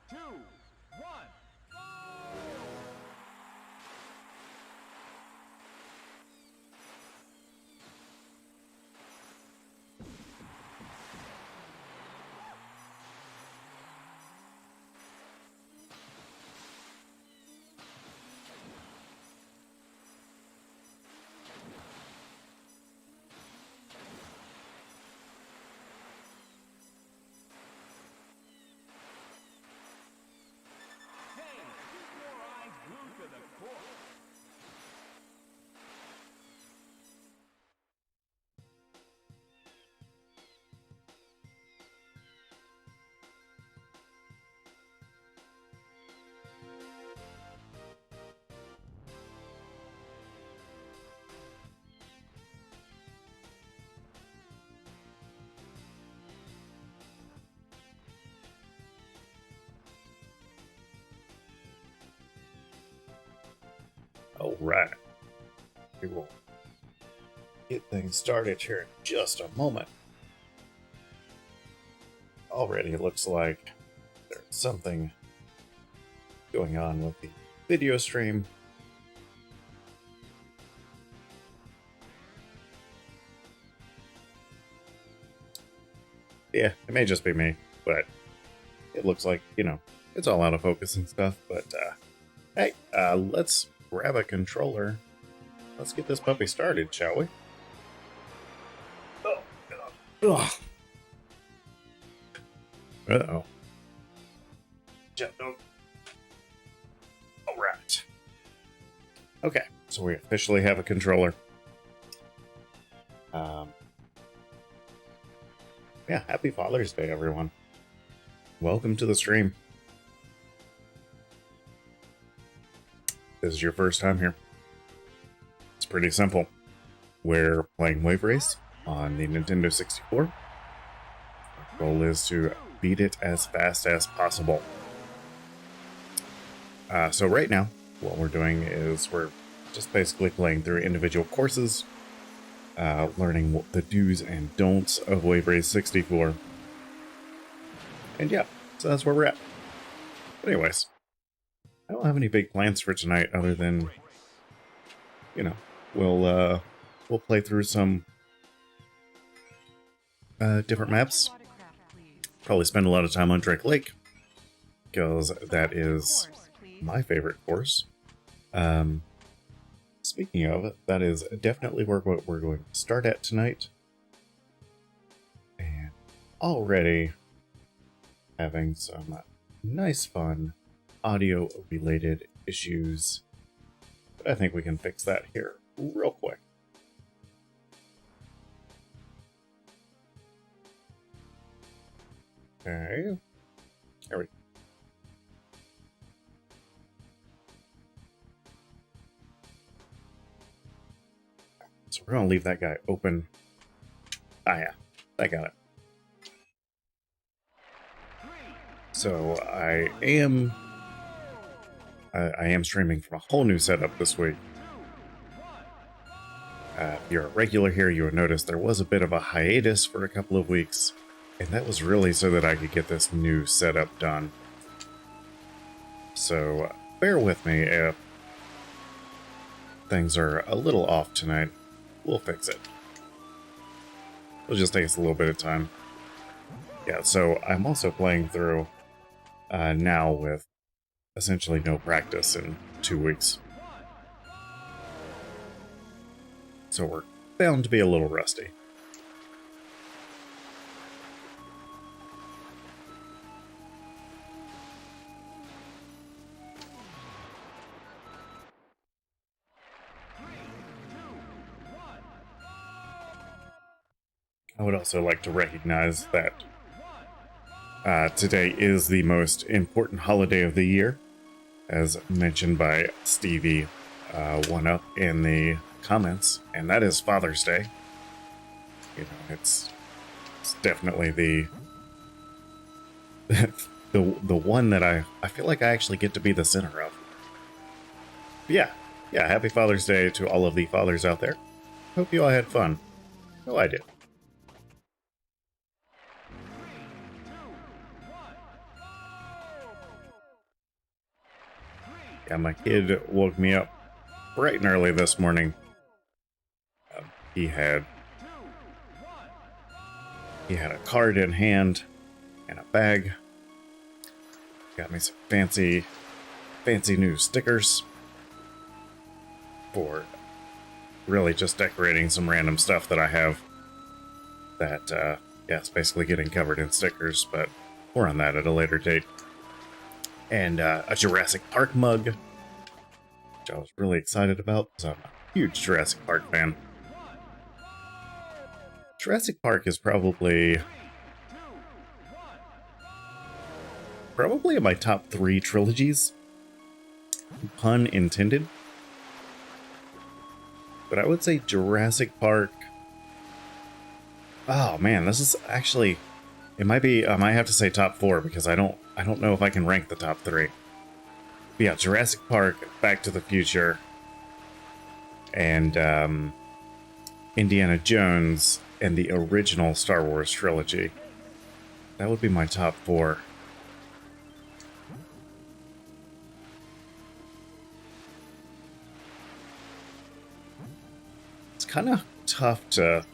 2, 1, go! Hey, keep your eyes glued to the course. All right, we will get things started here in just a moment. Already it looks like there's something going on with the video stream. Yeah, it may just be me, but it looks like, it's all out of focus and stuff. But hey, let's grab a controller. Let's get this puppy started, shall we? Oh. Uh-oh. All right. Okay, so we officially have a controller. Yeah, happy Father's Day, everyone. Welcome to the stream. This is your first time here. It's pretty simple. We're playing Wave Race on the Nintendo 64. Our goal is to beat it as fast as possible. So right now, what we're doing is we're just basically playing through individual courses, learning what the do's and don'ts of Wave Race 64. And yeah, so that's where we're at. But anyways, I don't have any big plans for tonight other than, we'll play through some different maps. Probably spend a lot of time on Drake Lake, because that is my favorite course. Speaking of it, that is definitely what we're going to start at tonight. And already having some nice fun audio related issues, but I think we can fix that here real quick. Okay, there we go. So we're gonna leave that guy open. Ah, yeah, I got it. So I am streaming from a whole new setup this week. If you're a regular here, you would notice there was a bit of a hiatus for a couple of weeks, and that was really so that I could get this new setup done. So bear with me if things are a little off tonight. We'll fix it. It'll just take us a little bit of time. Yeah, so I'm also playing through now with essentially no practice in 2 weeks. So we're bound to be a little rusty. I would also like to recognize that today is the most important holiday of the year, as mentioned by Stevie one up in the comments, and that is Father's Day. It's definitely the the one that I feel like I actually get to be the center of. But yeah, happy Father's Day to all of the fathers out there. Hope you all had fun. Oh, I did. Yeah, my kid woke me up bright and early this morning. He had a card in hand and a bag. Got me some fancy new stickers for really just decorating some random stuff that I have that, yeah, it's basically getting covered in stickers, but more on that at a later date. And a Jurassic Park mug, which I was really excited about because I'm a huge Jurassic Park fan. Jurassic Park is probably in my top 3 trilogies. Pun intended. But I would say Jurassic Park. Oh man, this is actually, it might be, I might have to say top 4 because I don't know if I can rank the top 3. But yeah, Jurassic Park, Back to the Future, and Indiana Jones, and the original Star Wars trilogy. That would be my top 4. It's kind of tough to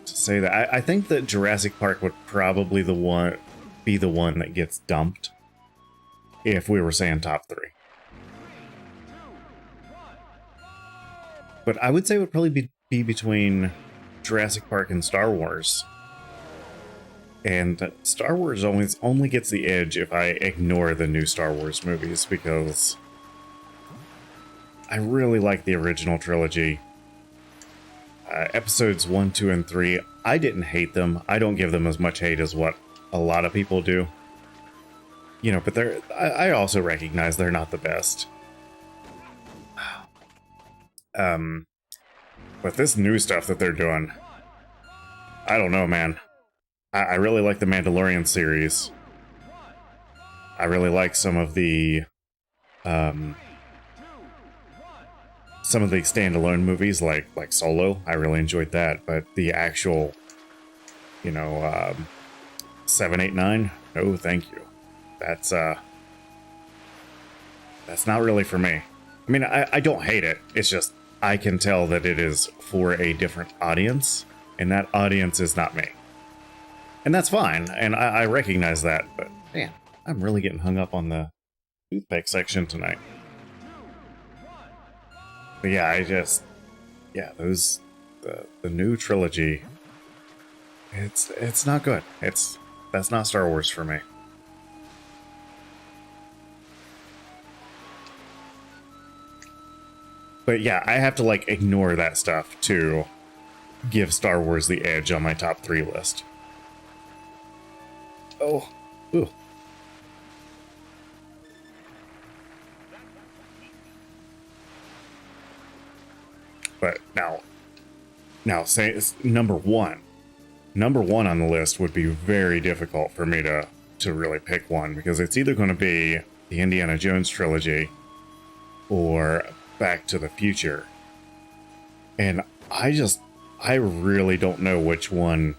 say that. I think that Jurassic Park would probably be the one that gets dumped if we were saying top 3. But I would say it would probably be between Jurassic Park and Star Wars. And Star Wars only gets the edge if I ignore the new Star Wars movies, because I really like the original trilogy. Episodes 1, 2, and 3, I didn't hate them. I don't give them as much hate as what a lot of people do. You know, but I also recognize they're not the best. But this new stuff that they're doing, I don't know, man. I really like the Mandalorian series. I really like some of the standalone movies like Solo. I really enjoyed that, but the actual, 7, 8, 9, no thank you. That's not really for me. I mean, I don't hate it. It's just I can tell that it is for a different audience, and that audience is not me. And that's fine, and I recognize that, but man, I'm really getting hung up on the toothpick section tonight. But yeah, the new trilogy, it's not good. That's not Star Wars for me. But yeah, I have to ignore that stuff to give Star Wars the edge on my top 3 list. Oh, ooh. But now say number one on the list would be very difficult for me to really pick one, because it's either going to be the Indiana Jones trilogy or Back to the Future. And I really don't know which one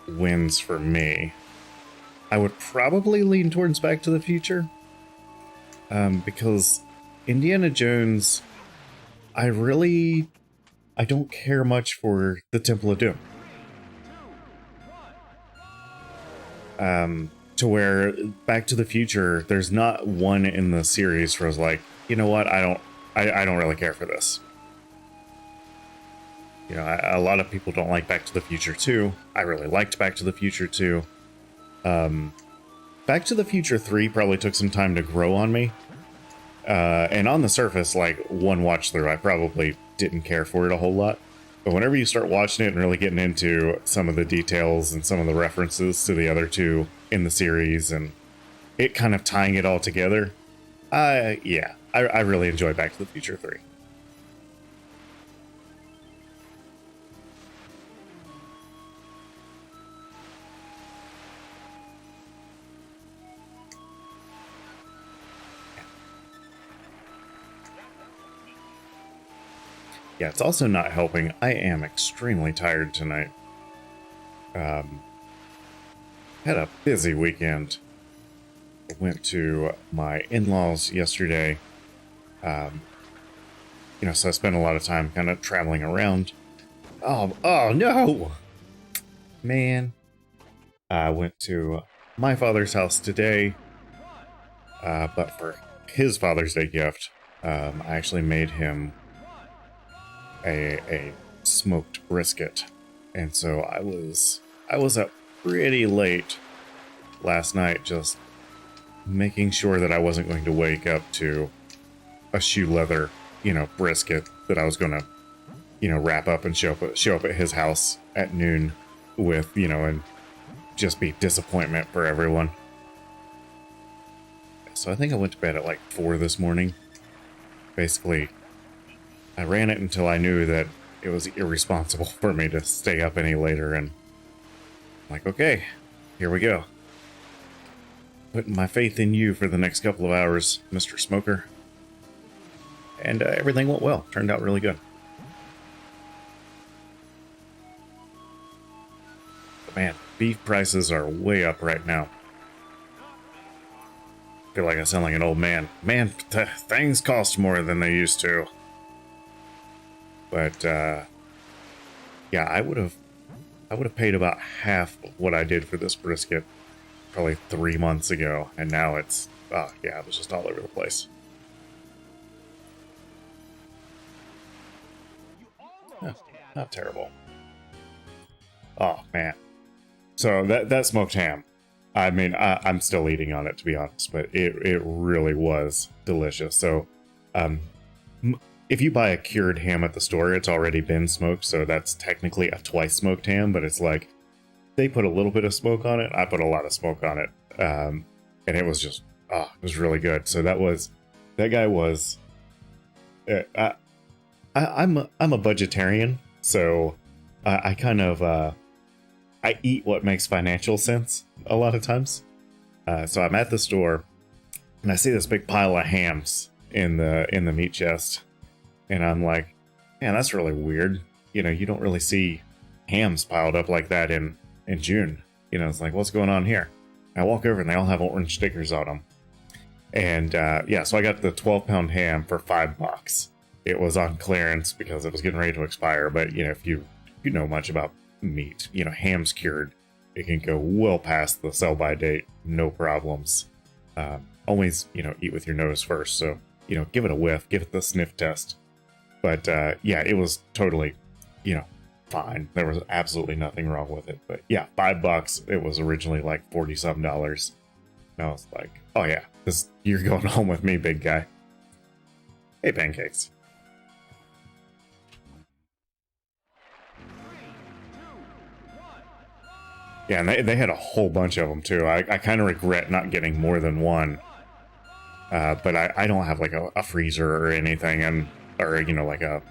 wins for me. I would probably lean towards Back to the Future, because Indiana Jones, I don't care much for the Temple of Doom. To where Back to the Future, there's not one in the series where I was like, you know what, I don't really care for this. You know, a lot of people don't like Back to the Future 2. I really liked Back to the Future 2. Back to the Future 3 probably took some time to grow on me. And on the surface, one watch through, I probably didn't care for it a whole lot. But whenever you start watching it and really getting into some of the details and some of the references to the other two in the series and it kind of tying it all together, I really enjoy Back to the Future 3. Yeah, it's also not helping. I am extremely tired tonight. Had a busy weekend. went to my in-laws yesterday. So I spent a lot of time kind of traveling around. Oh no, man! I went to my father's house today, but for his Father's Day gift, I actually made him a smoked brisket, and so I was up pretty late last night just making sure that I wasn't going to wake up to a shoe leather, brisket that I was going to, wrap up and show up at his house at noon with, and just be disappointment for everyone. So I think I went to bed at like 4 this morning. Basically, I ran it until I knew that it was irresponsible for me to stay up any later, and I'm like, okay, here we go. Putting my faith in you for the next couple of hours, Mr. Smoker. And everything went well. Turned out really good. But man, beef prices are way up right now. I feel like I sound like an old man. Man, things cost more than they used to. But yeah, I would have paid about half of what I did for this brisket probably 3 months ago, and now it's it was just all over the place. Not terrible. Oh man. So that smoked ham. I mean, I'm still eating on it, to be honest, but it really was delicious. So, if you buy a cured ham at the store, it's already been smoked, so that's technically a twice smoked ham, but it's like they put a little bit of smoke on it. I put a lot of smoke on it, and it was just it was really good. So that guy was. I'm a budgetarian, so I kind of I eat what makes financial sense a lot of times. So I'm at the store and I see this big pile of hams in the meat chest, and I'm like, man, that's really weird. You don't really see hams piled up like that in June. It's like, what's going on here? And I walk over and they all have orange stickers on them. And so I got the 12-pound ham for $5. It was on clearance because it was getting ready to expire. But if you know much about meat, ham's cured, it can go well past the sell-by date, no problems. Always eat with your nose first. So give it a whiff, give it the sniff test. But it was totally fine. There was absolutely nothing wrong with it. But yeah, $5. It was originally like $40-some. And I was like, oh yeah, you're going home with me, big guy. Hey, Pancakes. Yeah, and they had a whole bunch of them too. I kind of regret not getting more than one. But I don't have like a freezer or anything, or like a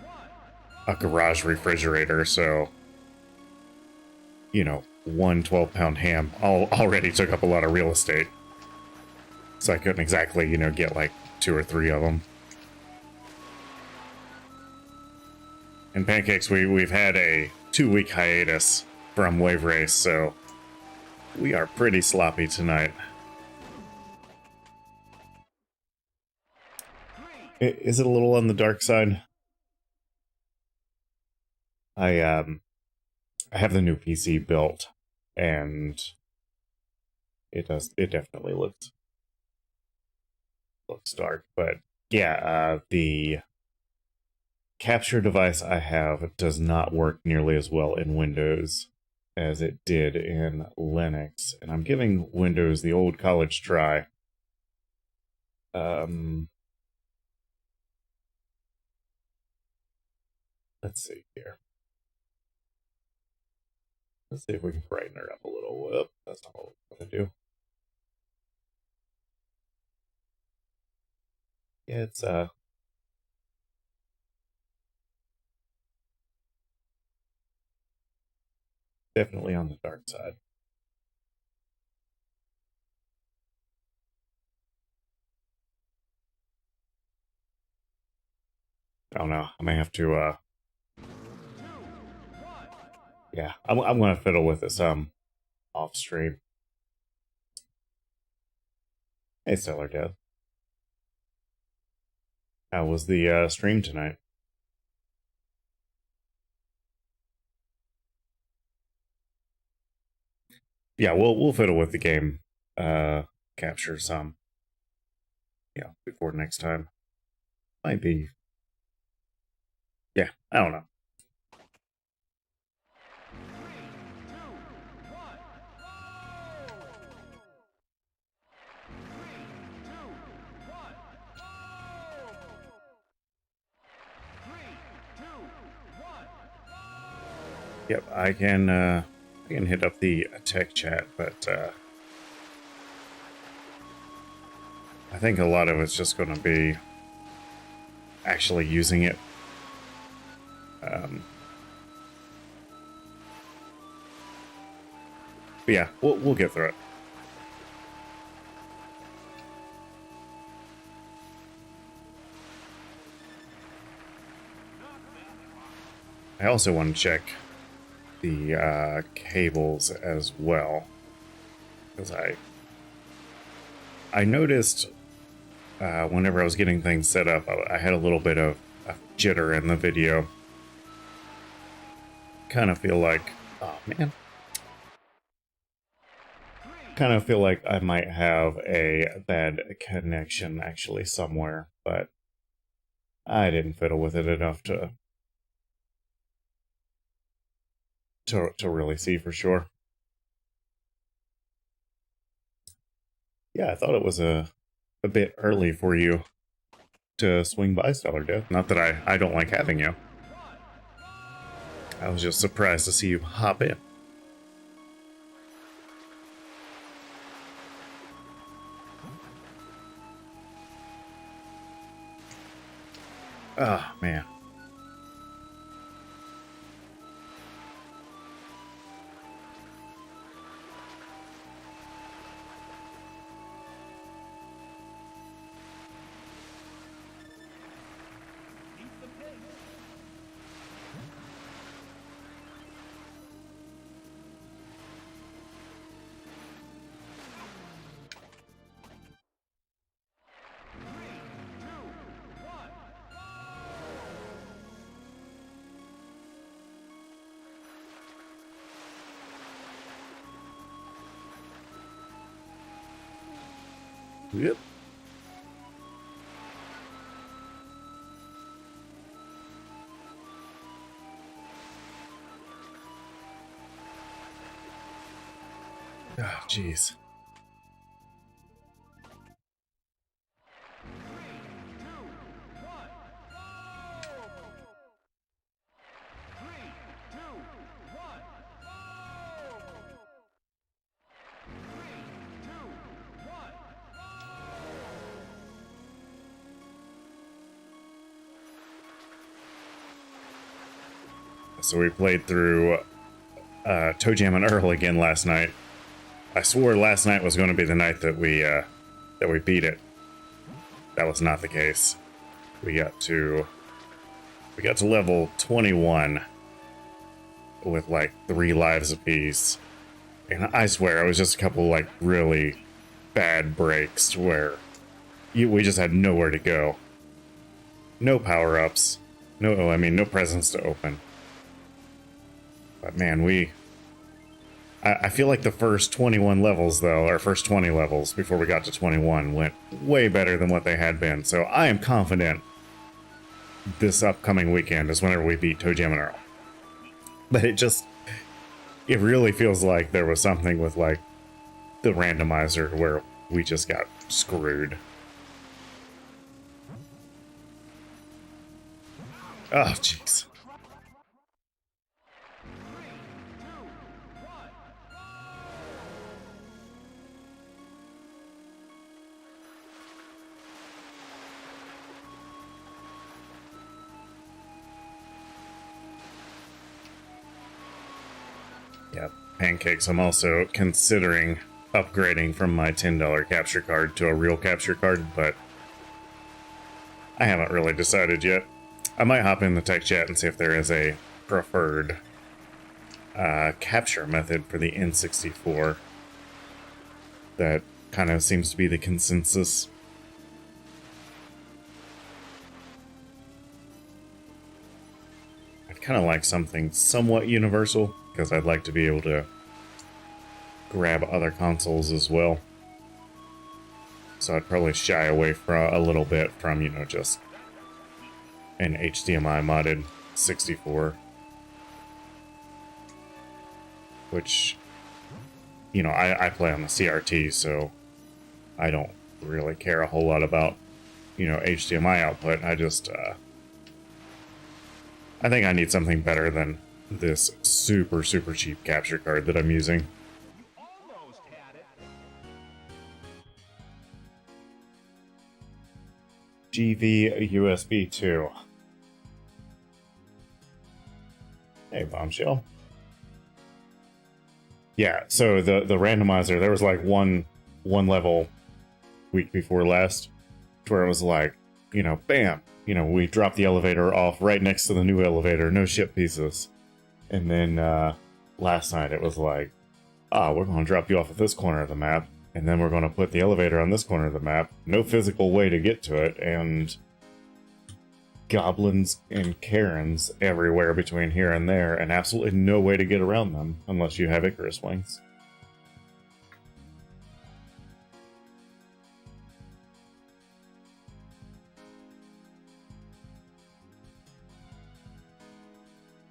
garage refrigerator, so one 12-pound ham already took up a lot of real estate. So I couldn't exactly, get like 2 or 3 of them. And Pancakes, we've had a 2-week hiatus from Wave Race, so we are pretty sloppy tonight. Is it a little on the dark side? I have the new PC built, and it definitely looks dark, but yeah, the capture device I have does not work nearly as well in Windows as it did in Linux, and I'm giving Windows the old college try. Let's see here. Let's see if we can brighten her up a little. Whoop, that's not what we're going to do. Yeah, it's definitely on the dark side. I don't know. I may have to yeah, I'm gonna fiddle with this off stream. Hey, Stellar Death. How was the stream tonight? Yeah, we'll fiddle with the game capture some. Yeah, before next time. Might be. Yeah, I don't know. Yep, I can hit up the tech chat, but I think a lot of it's just going to be actually using it. But yeah, we'll get through it. I also want to check the cables as well, because I noticed whenever I was getting things set up, I had a little bit of a jitter in the video. Kind of feel like, oh man, kind of feel like I might have a bad connection actually somewhere, but I didn't fiddle with it enough to really see for sure. Yeah, I thought it was a bit early for you to swing by, Stellar Death. Not that I don't like having you. I was just surprised to see you hop in. Ah, man. Yep. Ah, jeez. So we played through Toe Jam and Earl again last night. I swore last night was going to be the night that we beat it. That was not the case. We got to level 21 with like 3 lives apiece. And I swear it was just a couple like really bad breaks where we just had nowhere to go. No power-ups. No presents to open. But man, I feel like the first 21 levels, though, or first 20 levels before we got to 21, went way better than what they had been. So I am confident this upcoming weekend is whenever we beat Toe Jam and Earl. But it really feels like there was something with, like, the randomizer where we just got screwed. Oh, jeez. Yeah, pancakes. I'm also considering upgrading from my $10 capture card to a real capture card, but I haven't really decided yet. I might hop in the tech chat and see if there is a preferred capture method for the N64 that kind of seems to be the consensus. I'd kind of like something somewhat universal, because I'd like to be able to grab other consoles as well. So I'd probably shy away from a little bit from, you know, just an HDMI modded 64. Which, you know, I play on the CRT, so I don't really care a whole lot about, you know, HDMI output. I just, I think I need something better than this super cheap capture card that I'm using. Almost had it. GV USB 2. Hey, Bombshell. Yeah, so the randomizer, there was like one level week before last where it was like, you know, bam, you know, we dropped the elevator off right next to the new elevator, no ship pieces. And then last night it was like, we're going to drop you off at this corner of the map, and then we're going to put the elevator on this corner of the map. No physical way to get to it, and goblins and Karens everywhere between here and there, and absolutely no way to get around them unless you have Icarus wings.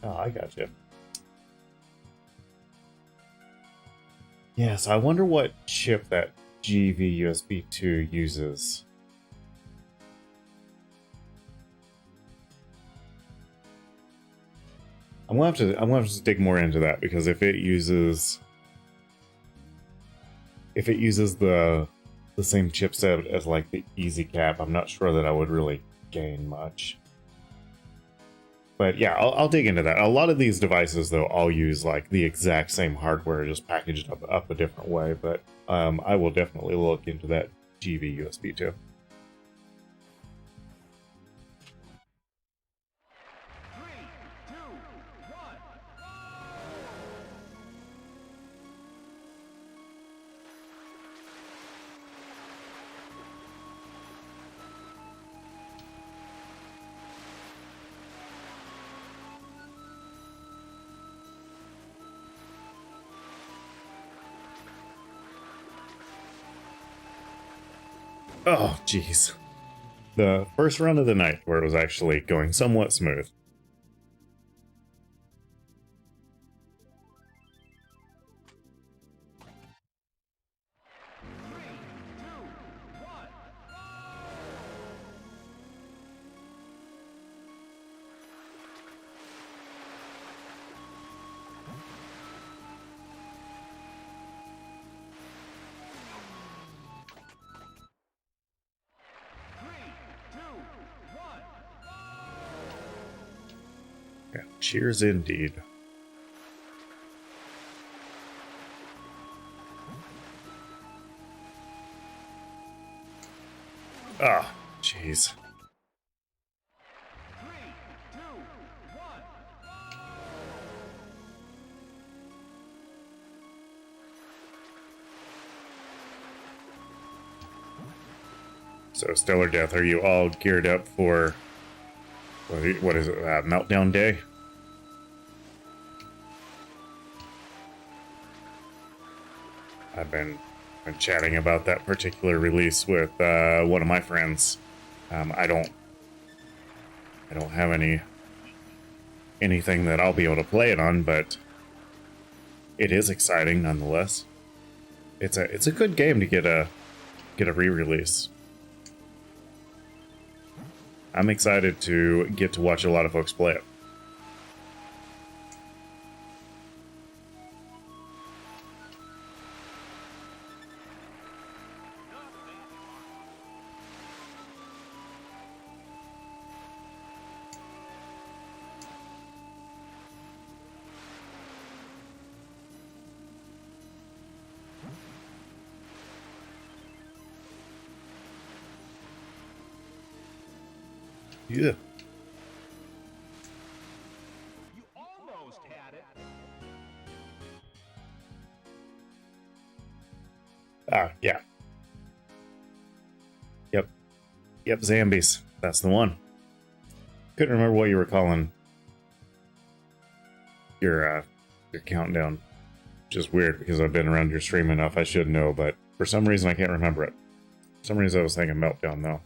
Oh, I got you. Yeah, so I wonder what chip that GV USB 2 uses. I'm gonna have to dig more into that, because if it uses the same chipset as like the EasyCap, I'm not sure that I would really gain much. But yeah, I'll dig into that. A lot of these devices, though, I'll use like the exact same hardware, just packaged up a different way. But I will definitely look into that GV USB 2. 3, 2, 1. Oh, jeez. The first run of the night where it was actually going somewhat smooth. Yeah, cheers indeed. Ah, jeez. 3, 2, 1. So, Stellar Death, are you all geared up for what is it? Meltdown Day? I've been chatting about that particular release with one of my friends. I don't have anything that I'll be able to play it on, but it is exciting nonetheless. It's a good game to get a re-release. I'm excited to get to watch a lot of folks play it. Yeah. You almost had it. Yeah. Yep, Zambies. That's the one. Couldn't remember what you were calling your countdown. Which is weird because I've been around your stream enough. I should know, but for some reason I can't remember it. For some reason I was thinking Meltdown though.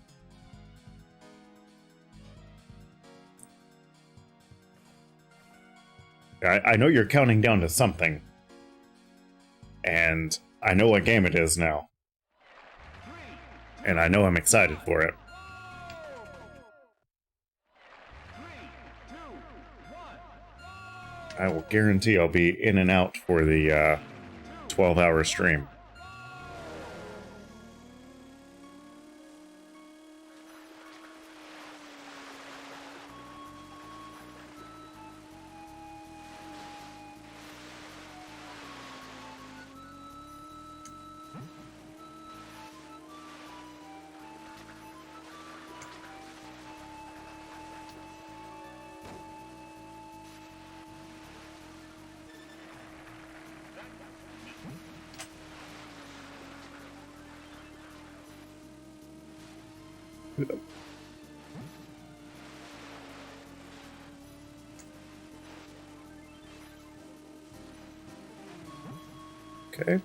I know you're counting down to something. And I know what game it is now. And I know I'm excited for it. 3, 2, 1. I will guarantee I'll be in and out for the 12-hour stream. Okay.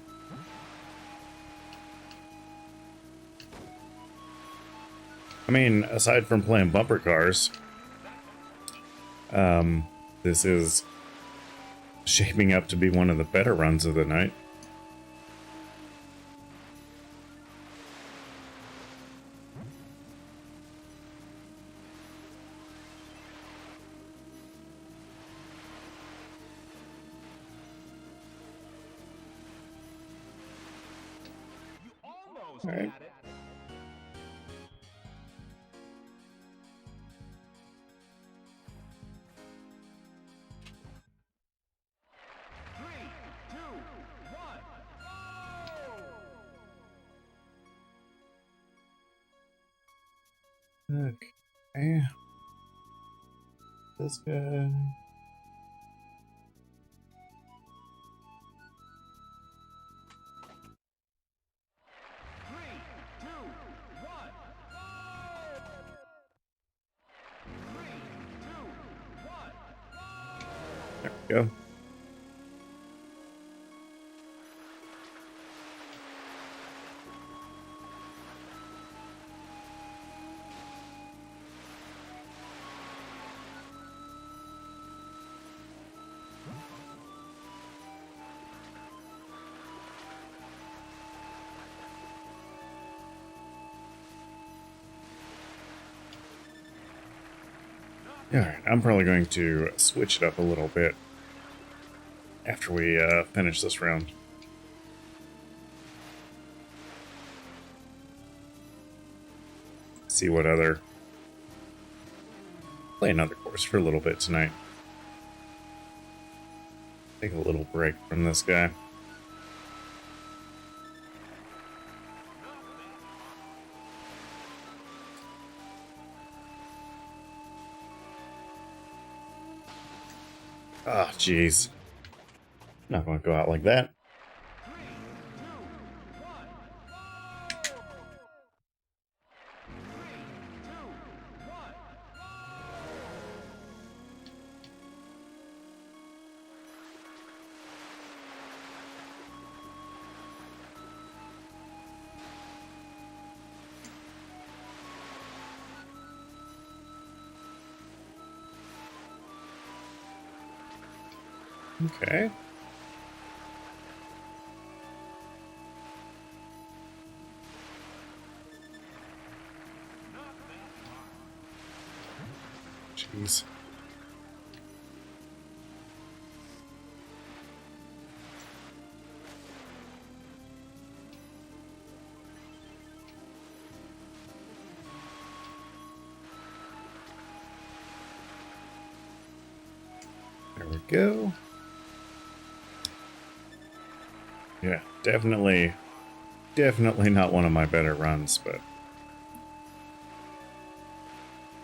I mean, aside from playing bumper cars, this is shaping up to be one of the better runs of the night. You almost All right. had it. Three, two, one, go! Okay. This guy. Three, two, one, three, two, one. There we go. Alright, I'm probably going to switch it up a little bit after we finish this round. See what other... Play another course for a little bit tonight. Take a little break from this guy. Oh, jeez. Not going to go out like that. Okay. Jeez. There we go. Yeah, definitely not one of my better runs, but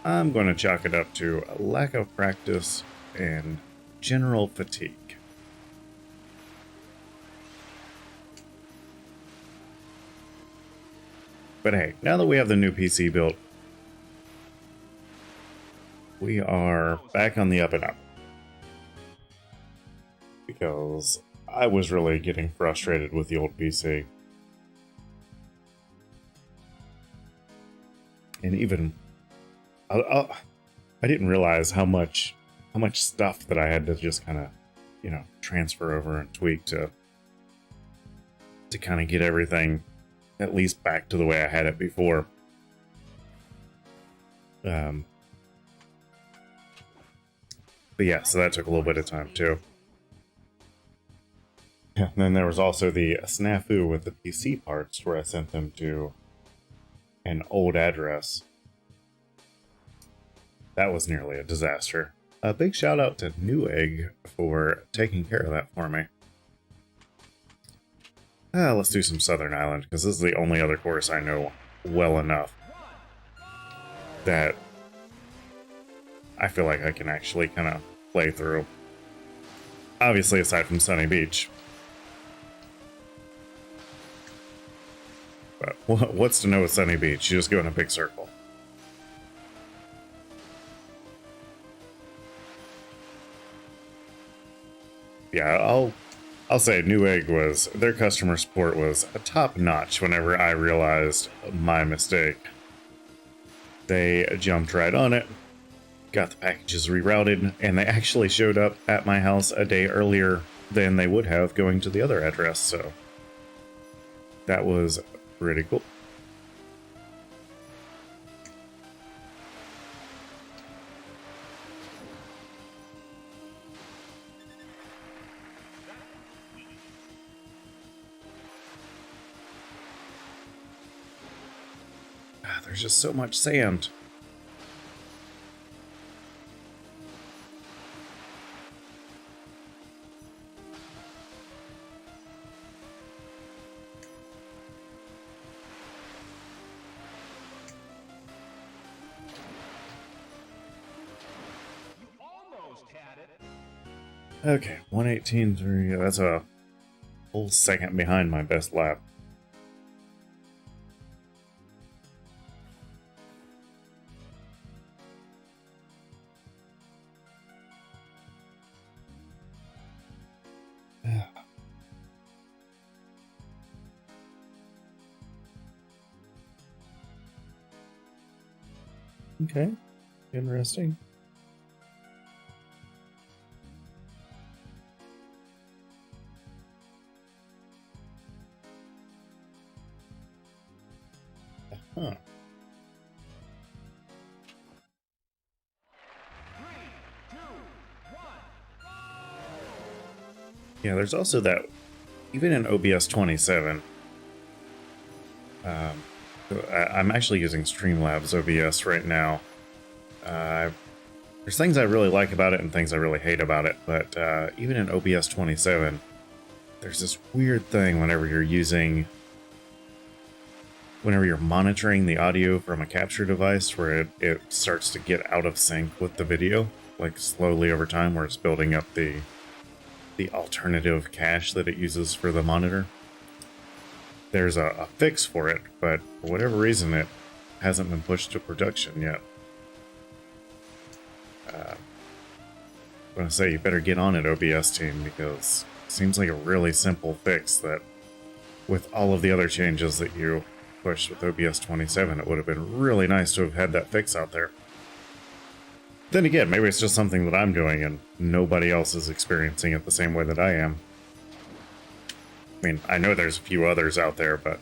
I'm going to chalk it up to a lack of practice and general fatigue. But hey, now that we have the new PC built, we are back on the up and up. Because I was really getting frustrated with the old PC. And even I didn't realize how much stuff that I had to just kind of, transfer over and tweak to kind of get everything at least back to the way I had it before. But yeah, so that took a little bit of time too. Yeah, and then there was also the snafu with the PC parts where I sent them to an old address. That was nearly a disaster. A big shout out to Newegg for taking care of that for me. Let's do some Southern Island, because this is the only other course I know well enough that I feel like I can actually kind of play through. Obviously, aside from Sunny Beach. But what's to know with Sunny Beach? You just go in a big circle. Yeah, I'll say Newegg was, their customer support was top notch whenever I realized my mistake. They jumped right on it, got the packages rerouted, and they actually showed up at my house a day earlier than they would have going to the other address, so that was pretty cool. There's just so much sand. Okay, 118.3. That's a full second behind my best lap. Okay, interesting. Huh. Yeah, there's also that, even in OBS 27, I'm actually using Streamlabs OBS right now. There's things I really like about it and things I really hate about it, but even in OBS 27, there's this weird thing whenever you're monitoring the audio from a capture device where it starts to get out of sync with the video, like slowly over time, where it's building up the alternative cache that it uses for the monitor. There's a fix for it, but for whatever reason it hasn't been pushed to production yet. I'm gonna say you better get on it, OBS team, because it seems like a really simple fix that with all of the other changes that you pushed with OBS 27, it would have been really nice to have had that fix out there. Then again, maybe it's just something that I'm doing and nobody else is experiencing it the same way that I am. I mean, I know there's a few others out there, but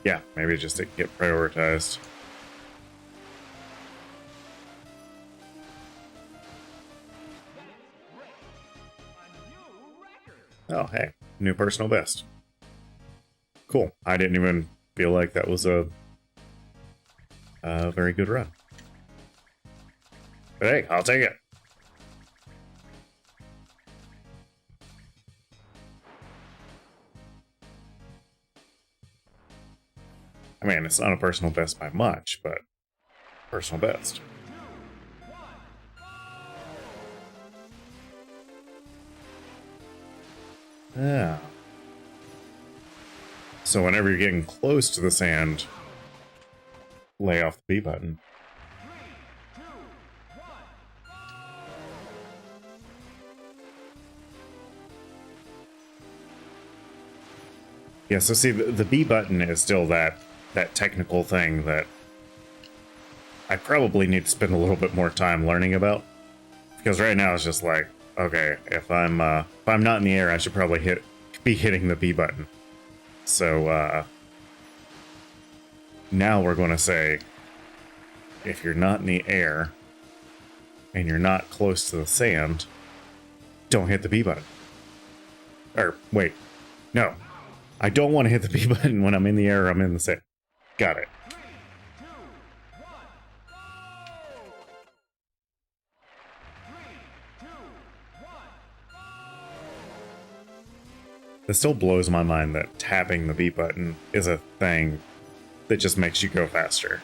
yeah, maybe just to get prioritized. Oh, hey, new personal best. Cool. I didn't even feel like that was a very good run. But hey, I'll take it. I mean, it's not a personal best by much, but personal best. Yeah. So whenever you're getting close to the sand, lay off the B button. Yeah, so see, the B button is still that technical thing that I probably need to spend a little bit more time learning about. Because right now it's just like, okay, if I'm not in the air, I should probably be hitting the B button. So now we're going to say, if you're not in the air and you're not close to the sand, don't hit the B button. Or wait, no. I don't want to hit the B button when I'm in the air or I'm in the sand. Got it. It still blows my mind that tapping the B button is a thing that just makes you go faster.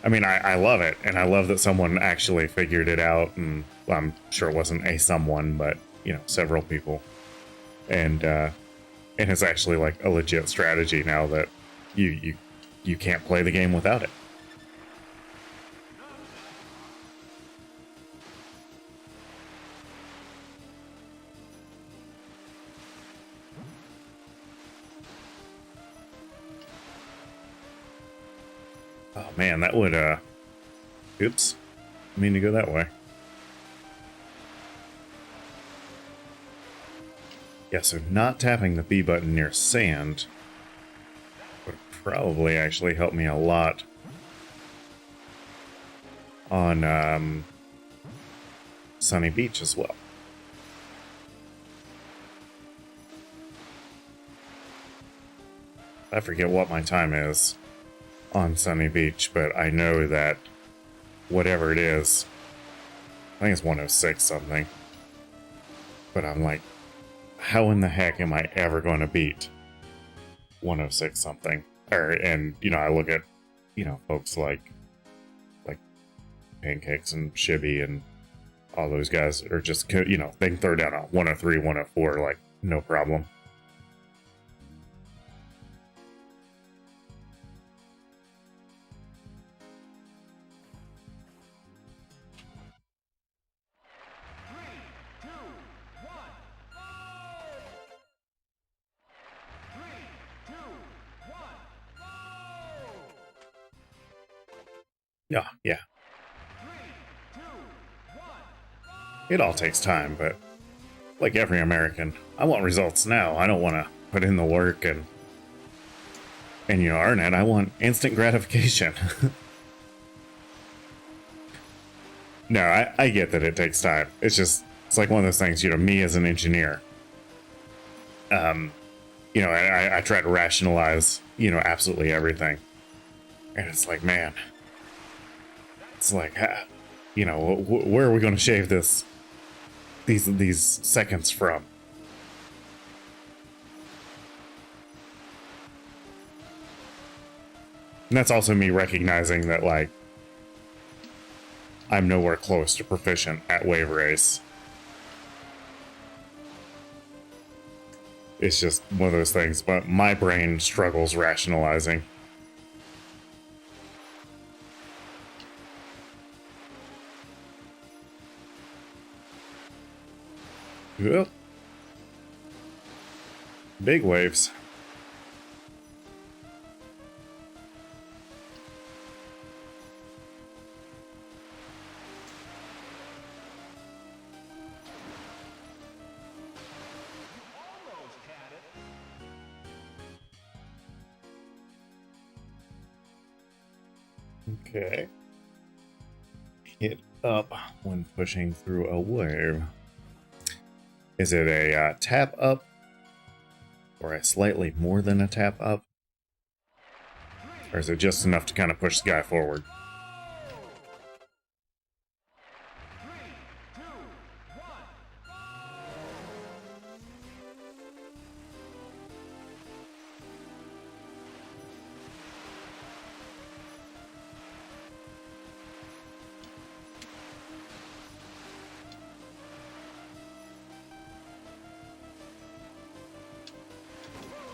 I mean, I love it, and I love that someone actually figured it out, and well, I'm sure it wasn't a someone, but, you know, several people. And it's actually like a legit strategy now that you can't play the game without it. Oh man, that would oops. I mean to go that way. Yeah, so not tapping the B button near sand would probably actually help me a lot on Sunny Beach as well. I forget what my time is on Sunny Beach, but I know that whatever it is, I think it's 106 something. But I'm like, how in the heck am I ever going to beat 106 something? And you know, I look at, you know, folks like Pancakes and Shibby and all those guys are just, you know, they can throw down a 103, 104, like, no problem. Yeah, yeah. It all takes time, but like every American, I want results now. I don't want to put in the work and you know, earn it. I want instant gratification. No, I get that it takes time. It's like one of those things, you know, me as an engineer, you know, I try to rationalize, you know, absolutely everything. And it's like, man, it's like, you know, where are we going to shave these seconds from? And that's also me recognizing that, like, I'm nowhere close to proficient at Wave Race. It's just one of those things, but my brain struggles rationalizing. Yep. Big waves. Okay. Hit up when pushing through a wave. Is it a tap up? Or a slightly more than a tap up? Or is it just enough to kind of push the guy forward?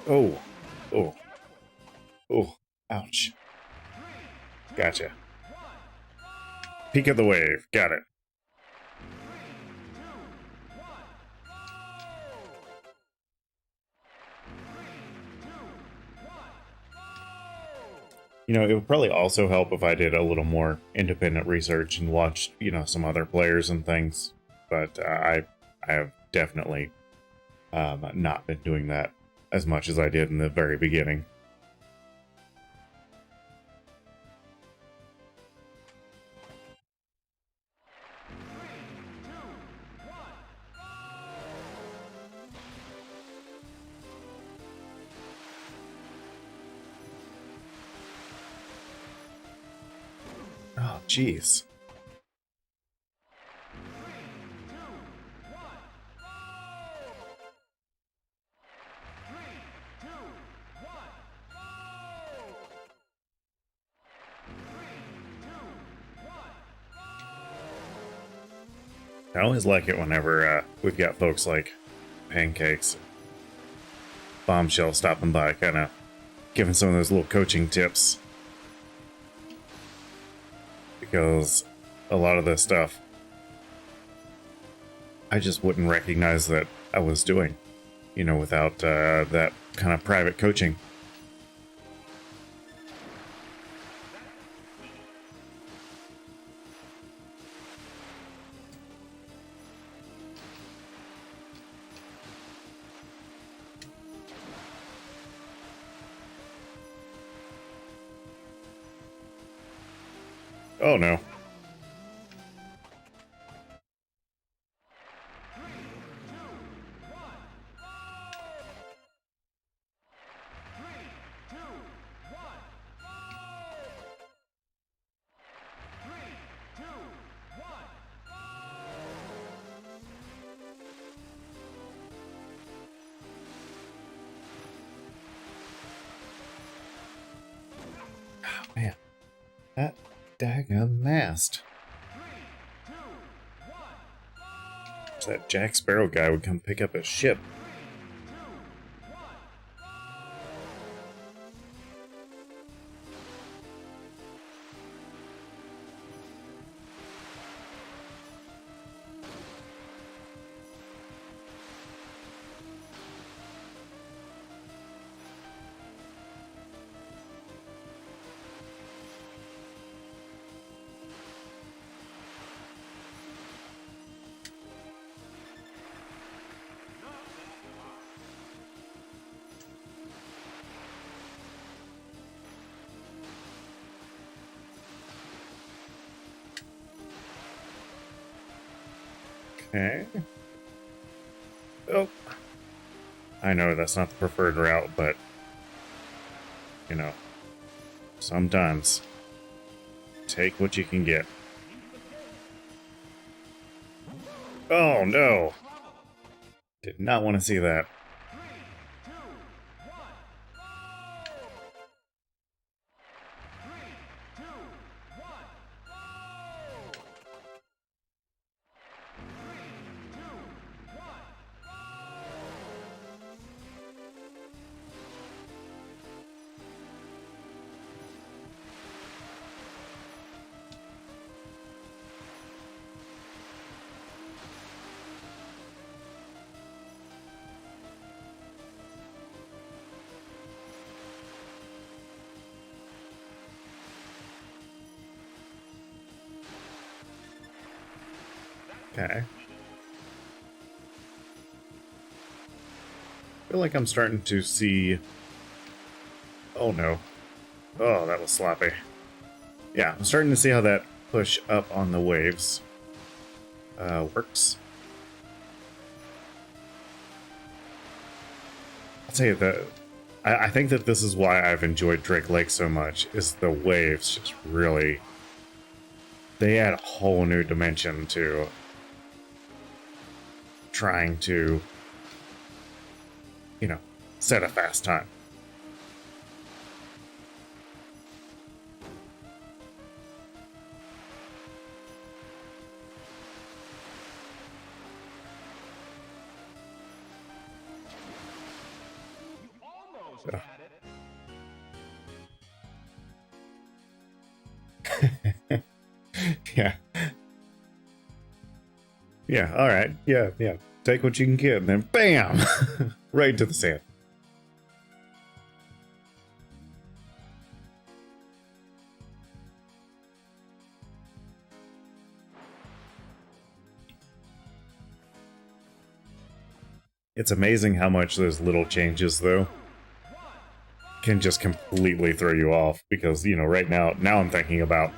Oh. Oh. Oh, ouch. Gotcha. Peak of the wave. Got it. You know, it would probably also help if I did a little more independent research and watched, you know, some other players and things. But I have definitely not been doing that as much as I did in the very beginning. Oh, jeez. I always like it whenever we've got folks like Pancakes, Bombshell stopping by, kind of giving some of those little coaching tips. Because a lot of this stuff, I just wouldn't recognize that I was doing, you know, without that kind of private coaching. Oh no. Oh man. That daggum mast. So that Jack Sparrow guy would come pick up a ship. Okay. Oh. I know that's not the preferred route, but, you know, sometimes take what you can get. Oh no! Did not want to see that. Okay. I feel like I'm starting to see... Oh no. Oh, that was sloppy. Yeah, I'm starting to see how that push up on the waves works. I'll tell you that I think that this is why I've enjoyed Drake Lake so much, is the waves just really... They add a whole new dimension to trying to, you know, set a fast time. Almost had it. Yeah. Yeah, alright. Yeah, yeah. Take what you can get, and then BAM! Right into the sand. It's amazing how much those little changes, though, can just completely throw you off. Because, you know, right now I'm thinking about,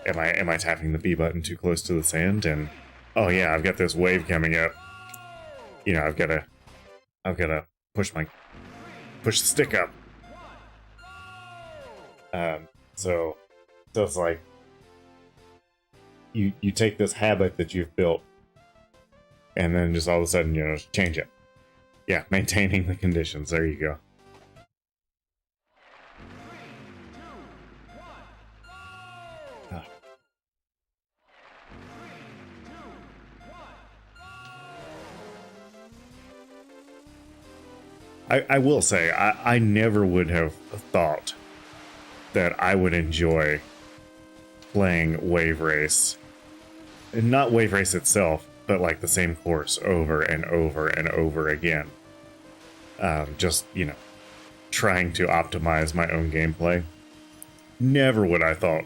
am I tapping the B button too close to the sand? And oh yeah, I've got this wave coming up. You know, I've gotta push the stick up. So it's like you take this habit that you've built, and then just all of a sudden, you know, change it. Yeah, maintaining the conditions. There you go. I will say, I never would have thought that I would enjoy playing Wave Race. And not Wave Race itself, but like the same course over and over and over again. Just, you know, trying to optimize my own gameplay. Never would I thought,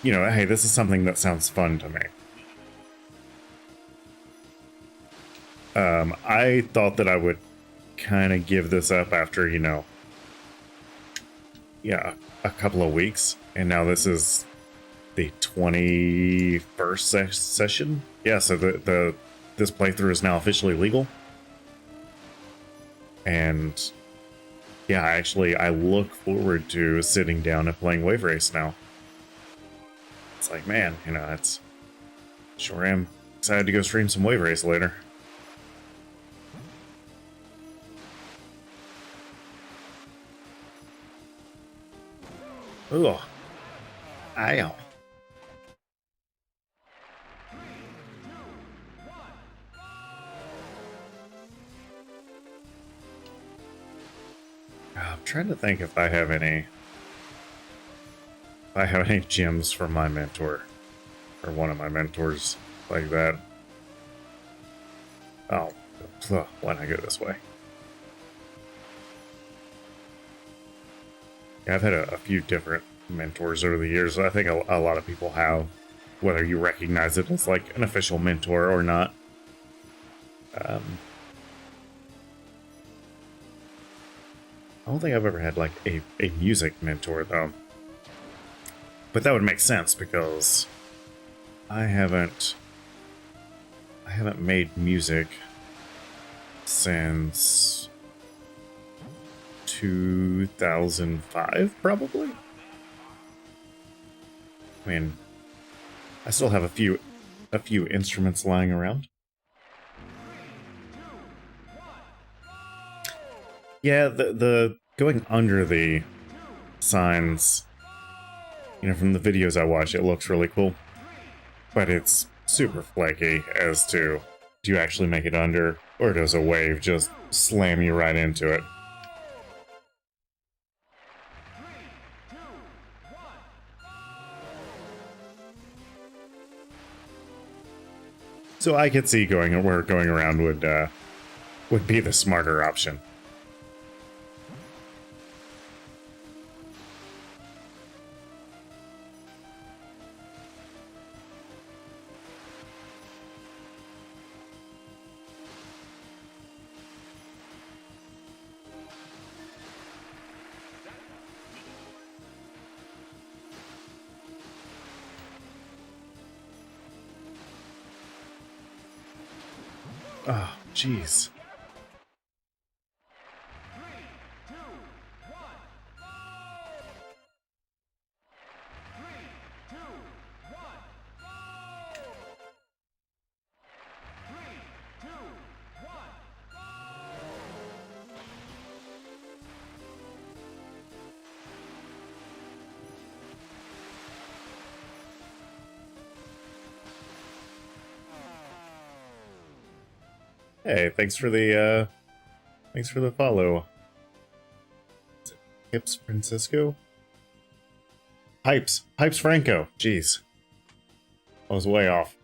you know, hey, this is something that sounds fun to me. I thought that I would kind of give this up after, you know, yeah, a couple of weeks, and now this is the 21st session. Yeah, so this playthrough is now officially legal, and yeah, I look forward to sitting down and playing Wave Race now. It's like, man, you know, it's sure am excited to go stream some Wave Race later. Ugh. Ow. I'm trying to think if I have any gems from my mentor, or one of my mentors like that. Oh, why not go this way? Yeah, I've had a few different mentors over the years. I think a lot of people have, whether you recognize it as like an official mentor or not. I don't think I've ever had like a music mentor though. But that would make sense because I haven't made music since 2005, probably. I mean, I still have a few instruments lying around. Yeah, the going under the signs, you know, from the videos I watch, it looks really cool. But it's super flaky as to, do you actually make it under, or does a wave just slam you right into it? So I could see going around would be the smarter option. Oh, jeez. Hey, thanks for the follow. Hips Francisco? Pipes Franco. Jeez. I was way off.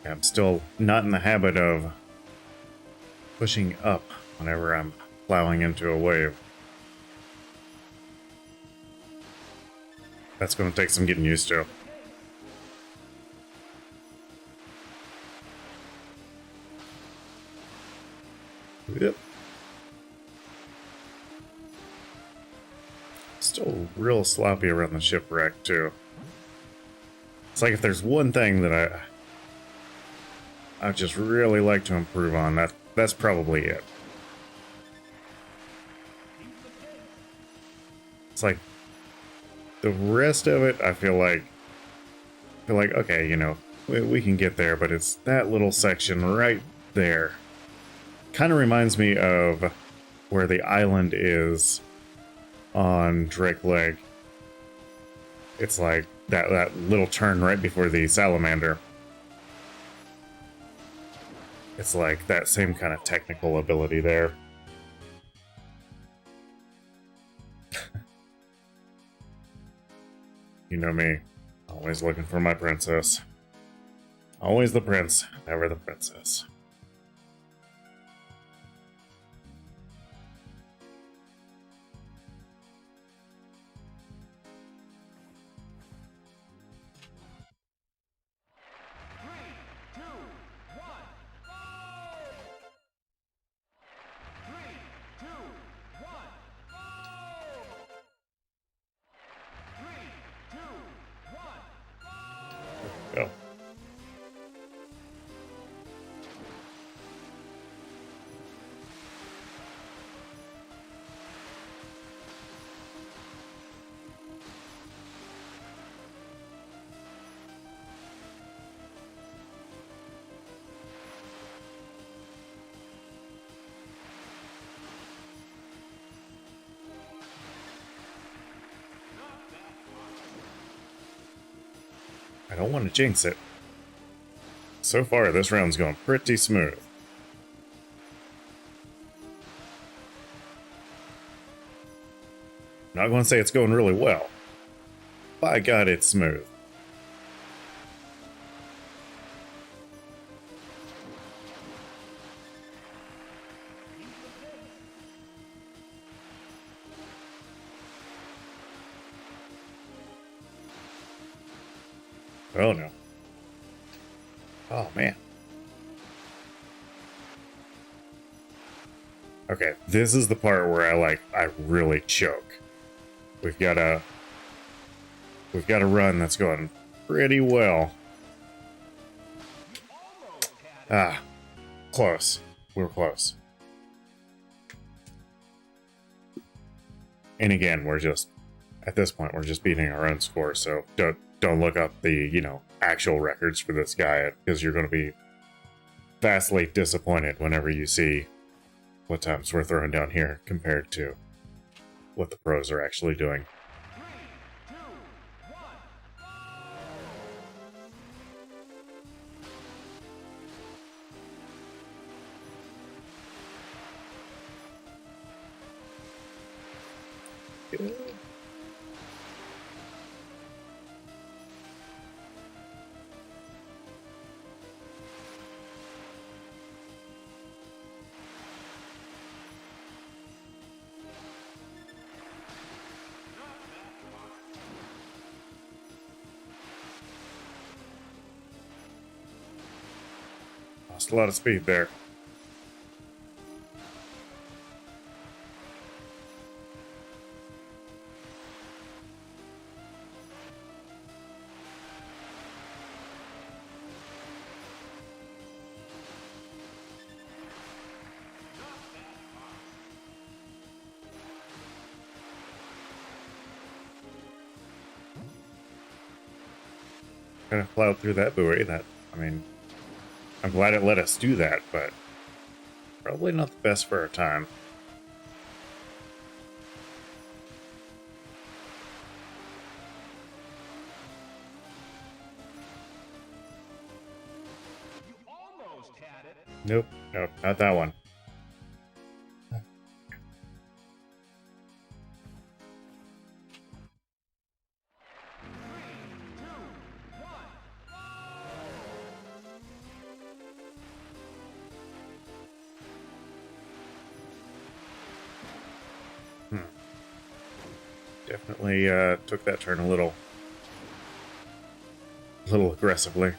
I'm still not in the habit of pushing up whenever I'm plowing into a wave. That's going to take some getting used to. Yep. Still real sloppy around the shipwreck, too. It's like if there's one thing that I just really like to improve on, that's probably it. It's like the rest of it, I feel like okay, you know, we can get there, but it's that little section right there. Kind of reminds me of where the island is on Drake Lake. It's like that little turn right before the salamander. It's like that same kind of technical ability there. You know me, always looking for my princess. Always the prince, never the princess. Go. I don't want to jinx it. So far, this round's going pretty smooth. Not going to say it's going really well. By God, it's smooth. Oh no. Oh man. Okay, this is the part where I really choke. We've got a run that's going pretty well. Ah, close. We were close. And again, we're just at this point we're just beating our own score, so don't look up the, you know, actual records for this guy, because you're going to be vastly disappointed whenever you see what times we're throwing down here compared to what the pros are actually doing. Lost a lot of speed there. Kind of plowed through that buoy. I mean, I'm glad it let us do that, but probably not the best for our time. Nope, nope, not that one. Definitely took that turn a little aggressively.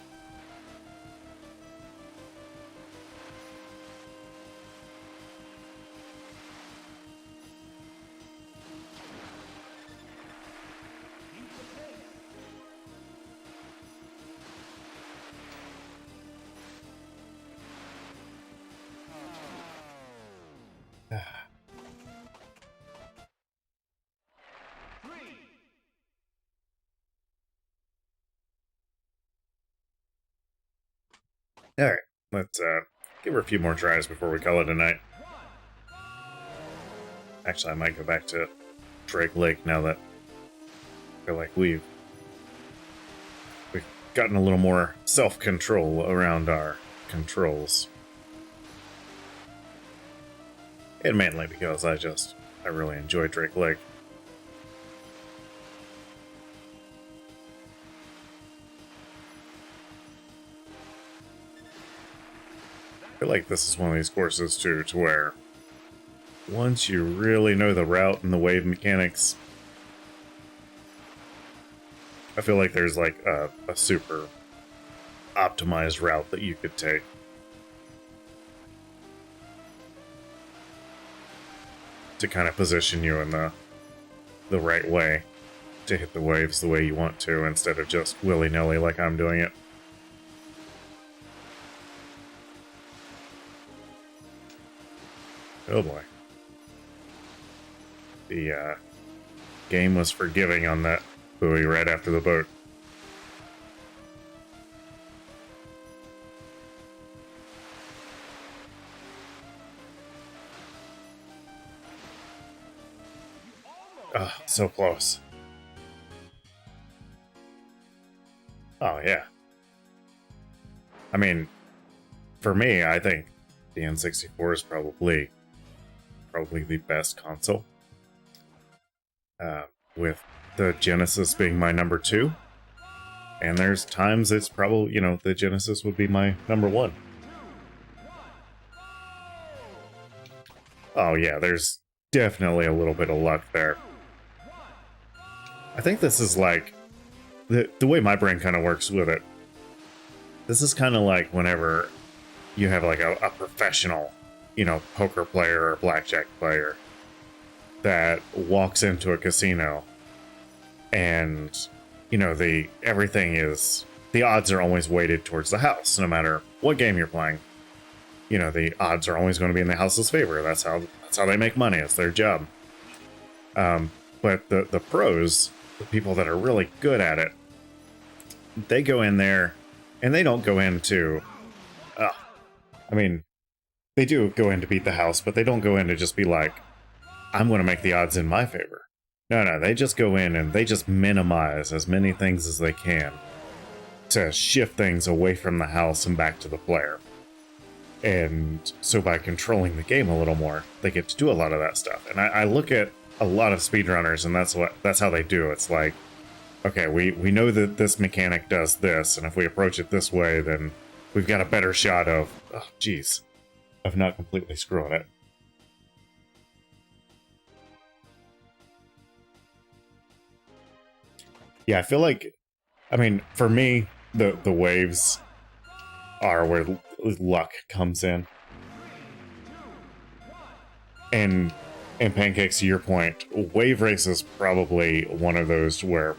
All right, let's give her a few more tries before we call it a night. Actually, I might go back to Drake Lake now that I feel like we've gotten a little more self-control around our controls. And mainly because I really enjoy Drake Lake. I feel like this is one of these courses too, to where once you really know the route and the wave mechanics, I feel like there's like a super optimized route that you could take. To kind of position you in the right way to hit the waves the way you want to, instead of just willy-nilly like I'm doing it. Oh boy. The game was forgiving on that buoy right after the boat. Oh, so close. Oh, yeah. I mean, for me, I think the N64 is probably the best console. With the Genesis being my number 2. And there's times it's probably, the Genesis would be my number 1. Oh yeah, there's definitely a little bit of luck there. I think this is like, the way my brain kind of works with it, this is kind of like whenever you have like a professional, poker player or blackjack player that walks into a casino and, the odds are always weighted towards the house, no matter what game you're playing. The odds are always going to be in the house's favor. That's how they make money. It's their job. But the pros, the people that are really good at it, they go in there and they don't go in to, they do go in to beat the house, but they don't go in to just be like, I'm going to make the odds in my favor. No, they just go in and they just minimize as many things as they can to shift things away from the house and back to the player. And so by controlling the game a little more, they get to do a lot of that stuff. And I look at a lot of speedrunners, and that's how they do. It's like, okay, we know that this mechanic does this, and if we approach it this way, then we've got a better shot of not completely screwing it. Yeah, I feel like, for me, the waves are where luck comes in. And Pancakes, to your point, Wave Race is probably one of those where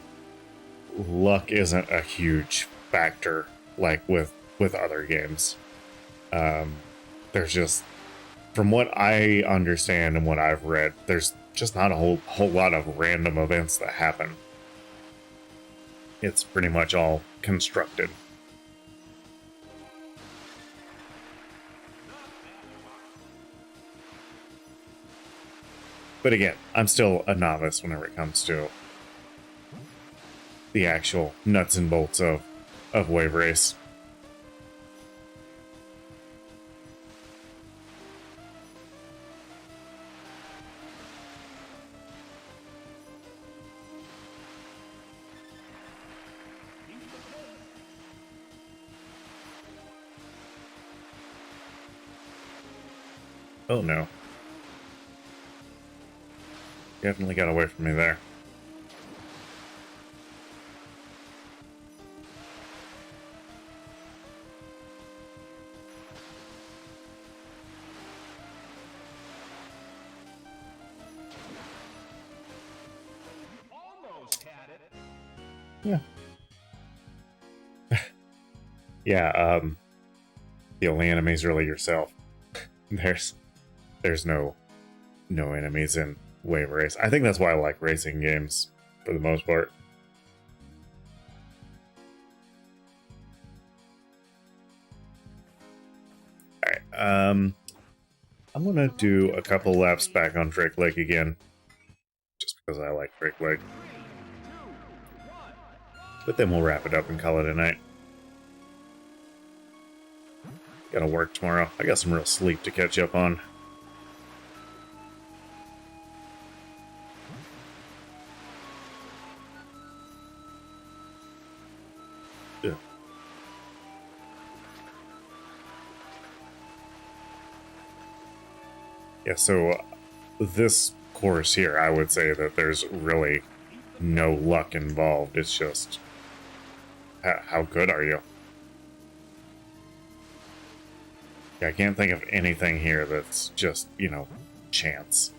luck isn't a huge factor, like with other games. There's just, from what I understand and what I've read, there's just not a whole lot of random events that happen. It's pretty much all constructed. But again, I'm still a novice whenever it comes to the actual nuts and bolts of Wave Race. Oh no. Definitely got away from me there. Almost had it. Yeah. Yeah, the only enemy is really yourself. There's no enemies in Wave Race. I think that's why I like racing games for the most part. Alright, I'm gonna do a couple laps back on Drake Lake again. Just because I like Drake Lake. But then we'll wrap it up and call it a night. Gotta work tomorrow. I got some real sleep to catch up on. Yeah. Yeah, so this course here, I would say that there's really no luck involved. It's just, how good are you? Yeah, I can't think of anything here that's just, you know, chance.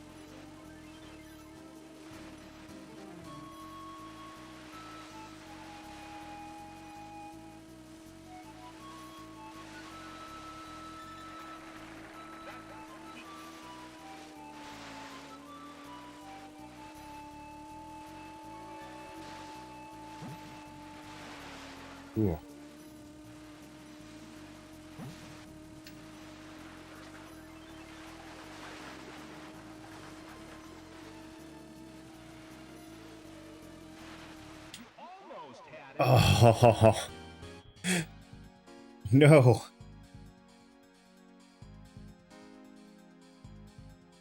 Ooh. Almost had it. Oh, no.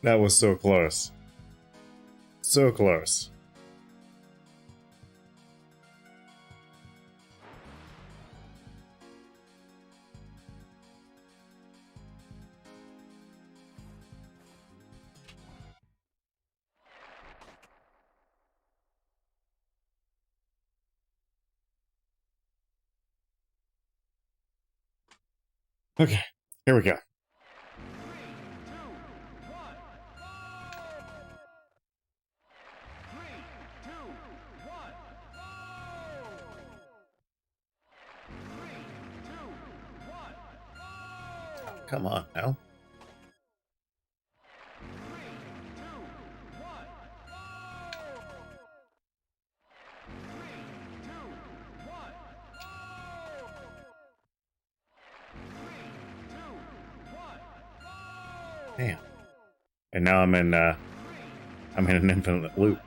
That was so close. So close. Okay, here we go. 3, 2, 1. 3, 2, 1. 3, 2, 1. Come on now. 3, 2, 1. 3, 2, 1. 3, 2, 1. Damn. And now I'm in an infinite loop.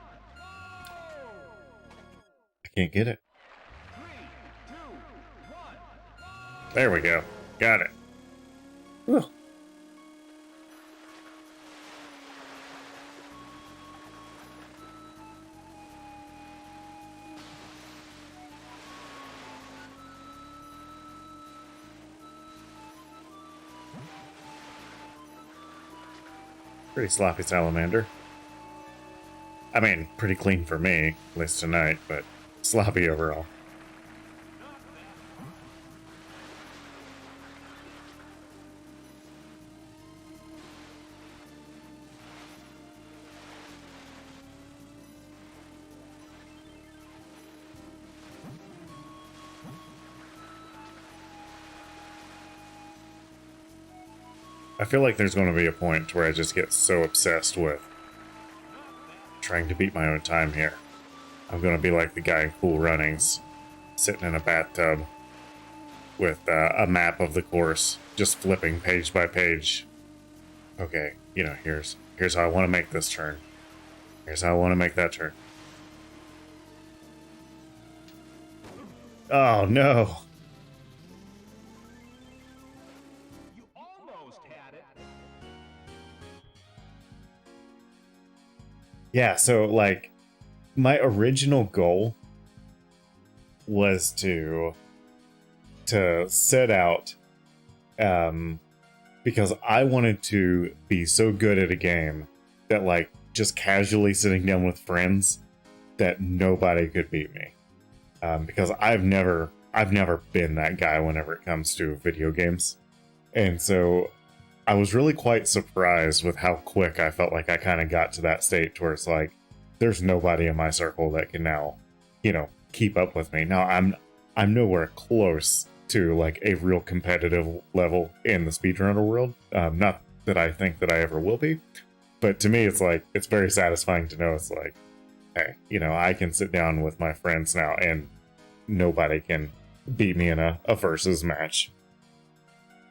I can't get it. 3, 2, 1. There we go. Got it. Whew. Pretty sloppy salamander. I mean, pretty clean for me, at least tonight, but sloppy overall. I feel like there's going to be a point where I just get so obsessed with trying to beat my own time here. I'm going to be like the guy in Cool Runnings, sitting in a bathtub with a map of the course, just flipping page by page. Okay, you know, here's how I want to make this turn. Here's how I want to make that turn. Oh no! You almost had it. Yeah, so like my original goal was to set out because I wanted to be so good at a game that, like, just casually sitting down with friends, that nobody could beat me. Because I've never been that guy whenever it comes to video games. And so I was really quite surprised with how quick I felt like I kind of got to that state where it's like, there's nobody in my circle that can now, keep up with me. Now I'm nowhere close to like a real competitive level in the speedrunner world. Not that I think that I ever will be, but to me, it's like, it's very satisfying to know it's like, hey, I can sit down with my friends now and nobody can beat me in a versus match.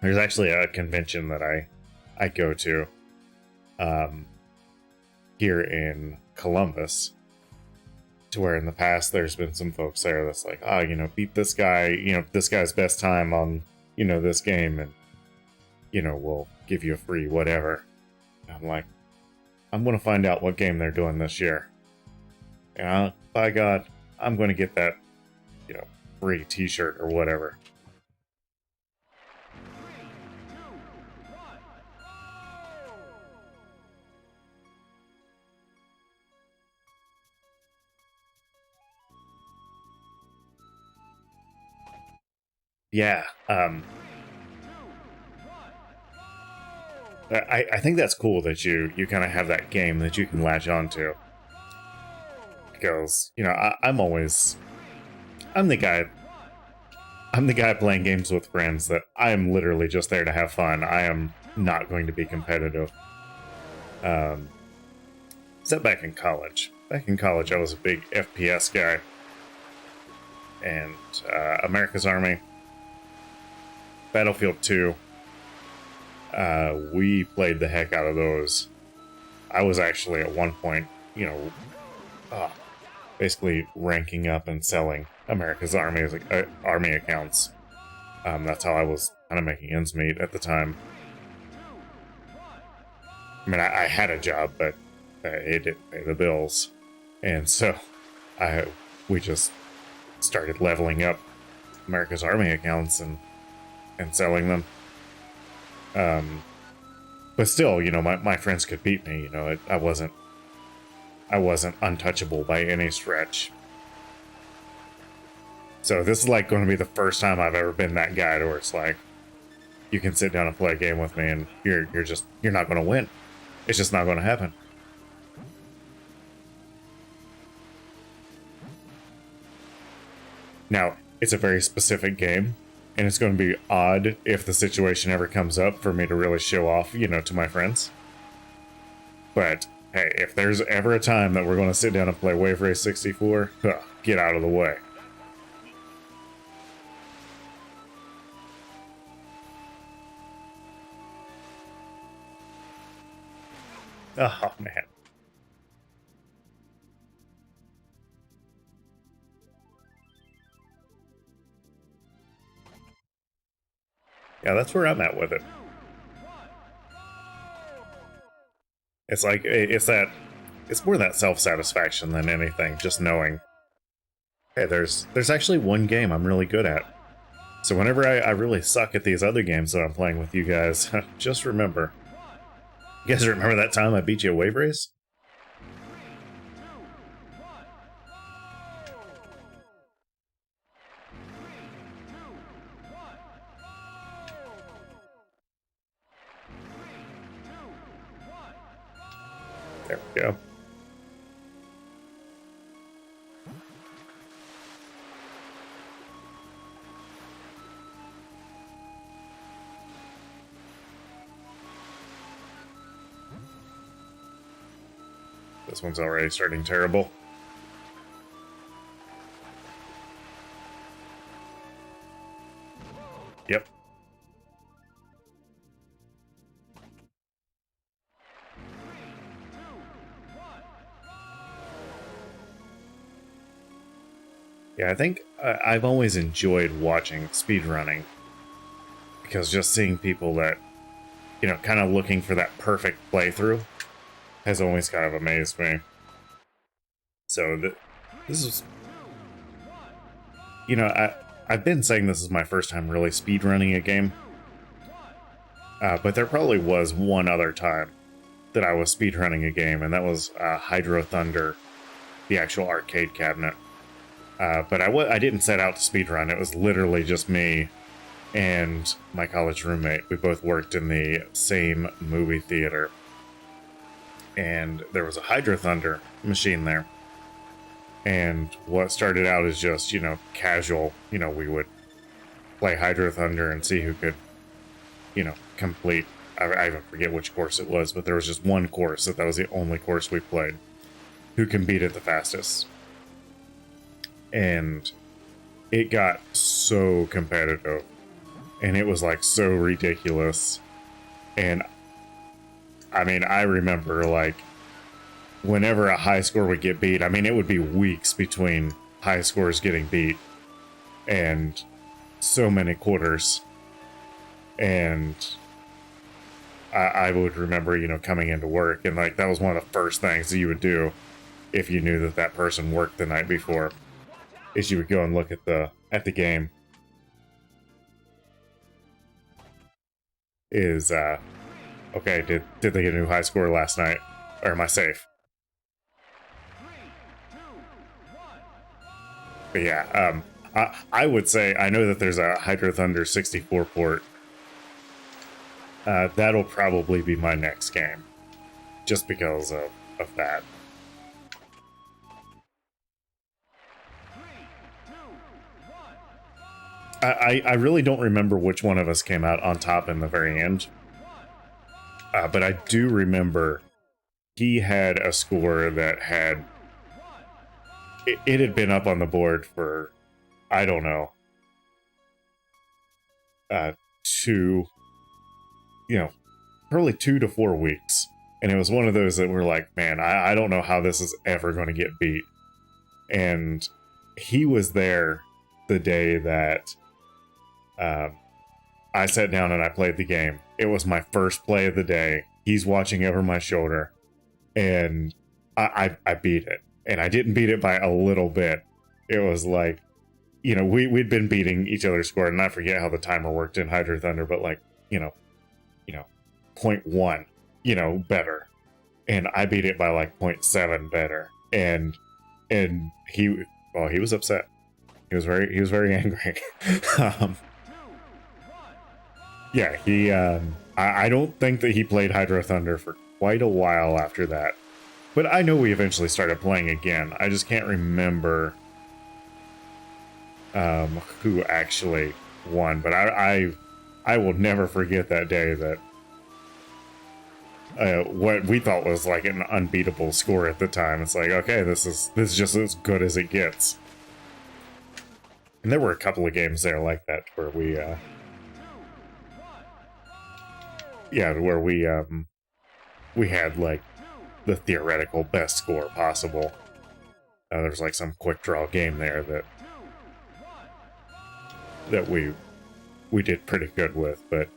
There's actually a convention that I go to here in Columbus, to where in the past there's been some folks there that's like, beat this guy, this guy's best time on, this game, and, we'll give you a free whatever. And I'm like, I'm going to find out what game they're doing this year. And by God, I'm going to get that, free t-shirt or whatever. 3, 2, 1, go! Yeah, I think that's cool that you kind of have that game that you can latch onto. Because, I'm the guy playing games with friends that I am literally just there to have fun. I am not going to be competitive. Except back in college. Back in college, I was a big FPS guy. And America's Army, Battlefield 2, we played the heck out of those. I was actually at one point, basically ranking up and selling America's Army as army accounts. That's how I was kind of making ends meet at the time. I mean, I had a job, but it didn't pay the bills, and so we just started leveling up America's Army accounts and selling them. But still, my friends could beat me. I wasn't untouchable by any stretch. So this is like going to be the first time I've ever been that guy to where it's like, you can sit down and play a game with me and you're not going to win. It's just not going to happen. Now, it's a very specific game, and it's going to be odd if the situation ever comes up for me to really show off, to my friends. But hey, if there's ever a time that we're going to sit down and play Wave Race 64, get out of the way. Oh, man. Yeah, that's where I'm at with it. It's like, it's more that self-satisfaction than anything, just knowing, hey, there's actually one game I'm really good at. So whenever I really suck at these other games that I'm playing with you guys, just remember. You guys remember that time I beat you at Wave Race? There we go. This one's already starting terrible. Yep. Yeah, I think I've always enjoyed watching speedrunning, because just seeing people that, kind of looking for that perfect playthrough has always kind of amazed me. So this is, I've been saying this is my first time really speedrunning a game, But there probably was one other time that I was speedrunning a game, and that was Hydro Thunder, the actual arcade cabinet. But I didn't set out to speedrun. It was literally just me and my college roommate. We both worked in the same movie theater. And there was a Hydro Thunder machine there. And what started out as just, casual, we would play Hydro Thunder and see who could, complete. I even forget which course it was, but there was just one course that was the only course we played. Who can beat it the fastest? And it got so competitive. And it was like so ridiculous. And I mean, I remember like whenever a high score would get beat, I mean, it would be weeks between high scores getting beat and so many quarters. And I would remember, coming into work and like that was one of the first things that you would do if you knew that that person worked the night before is you would go and look at the game. Is okay, did they get a new high score last night? Or am I safe? But yeah, I would say I know that there's a Hydro Thunder 64 port. That'll probably be my next game. Just because of that. I really don't remember which one of us came out on top in the very end. But I do remember he had a score that had... It had been up on the board for, I don't know, probably 2 to 4 weeks. And it was one of those that were like, man, I don't know how this is ever going to get beat. And he was there the day that I sat down and I played the game. It was my first play of the day. He's watching over my shoulder. And I beat it. And I didn't beat it by a little bit. It was like, we'd been beating each other's score. And I forget how the timer worked in Hydro Thunder, but like, 0.1, better. And I beat it by like 0.7 better. And he was upset. He was very angry. Yeah, he, I don't think that he played Hydro Thunder for quite a while after that. But I know we eventually started playing again. I just can't remember who actually won. But I will never forget that day that what we thought was like an unbeatable score at the time. It's like, okay, this is just as good as it gets. And there were a couple of games there like that where we we had like the theoretical best score possible. There's like some quick draw game there that we did pretty good with, but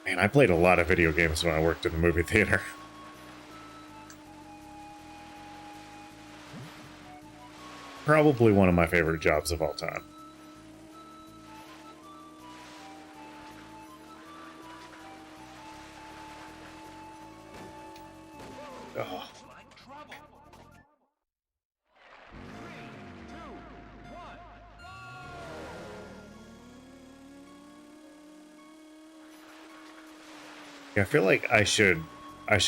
man, I played a lot of video games when I worked in the movie theater. Probably one of my favorite jobs of all time. Oh. Yeah, I feel like I should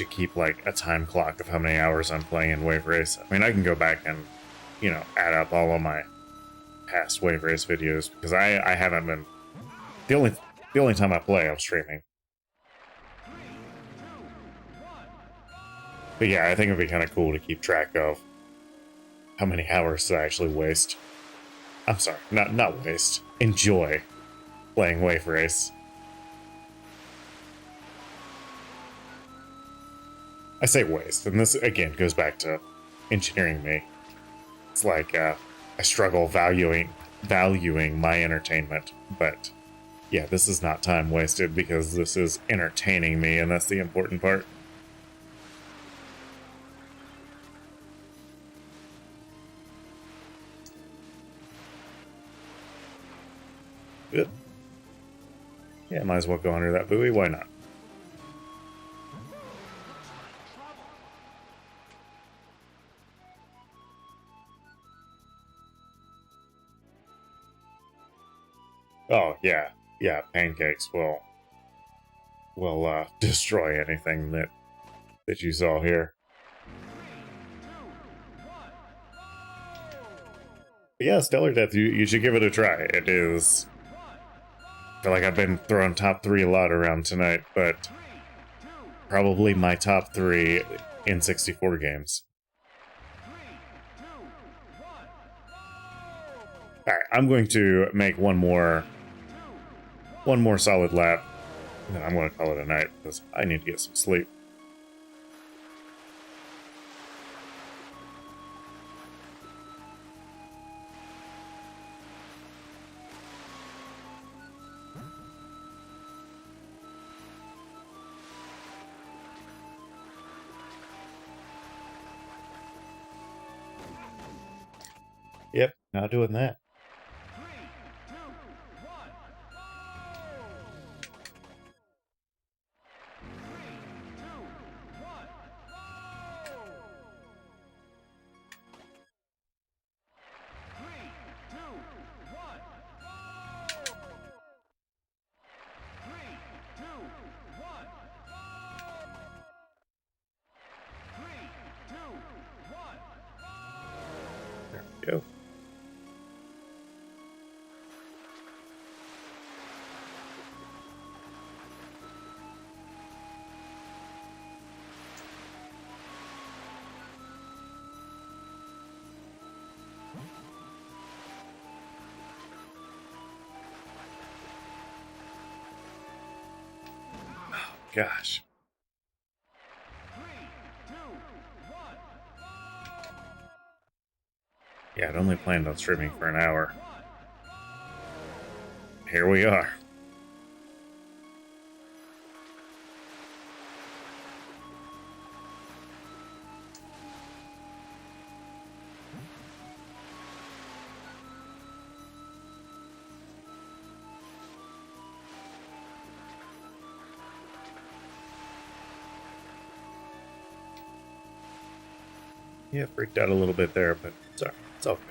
keep like a time clock of how many hours I'm playing in Wave Race. I mean, I can go back and, add up all of my past Wave Race videos because I haven't been the only time I play I'm streaming. But yeah, I think it'd be kind of cool to keep track of how many hours to actually waste. I'm sorry, not waste. Enjoy playing Wave Race. I say waste, and this again goes back to engineering me. It's like I struggle valuing my entertainment, but yeah, this is not time wasted because this is entertaining me, and that's the important part. Yeah, might as well go under that buoy. Why not? Oh, yeah. Yeah, pancakes will destroy anything that you saw here. But yeah, Stellar Death, you should give it a try. It is... I feel like I've been throwing top 3 a lot around tonight, but probably my top 3 in 64 games. Alright, I'm going to make one more solid lap. And then I'm going to call it a night because I need to get some sleep. Yep, not doing that. There we go. Gosh. Yeah, I'd only planned on streaming for an hour. Here we are. Yeah, freaked out a little bit there, but sorry, it's all good.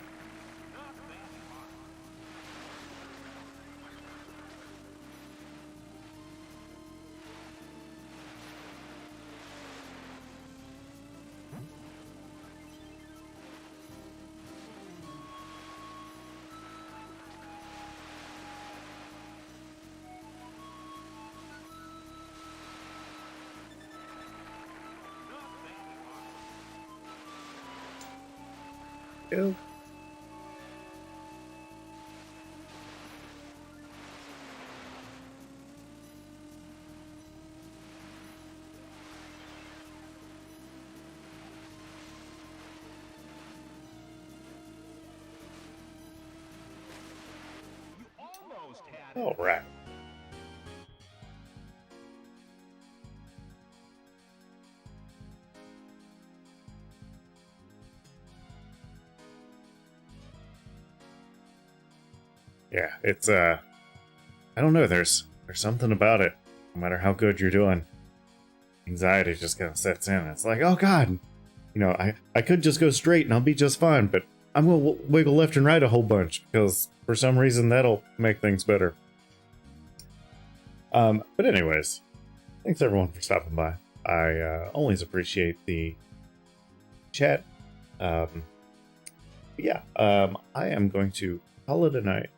Go. You almost had it. All right. Yeah, it's I don't know, there's something about it. No matter how good you're doing, anxiety just kind of sets in. It's like, oh god, you know, I could just go straight and I'll be just fine, but I'm gonna wiggle left and right a whole bunch because for some reason that'll make things better. But anyways, thanks everyone for stopping by. I always appreciate the chat. Yeah, I am going to call it a night.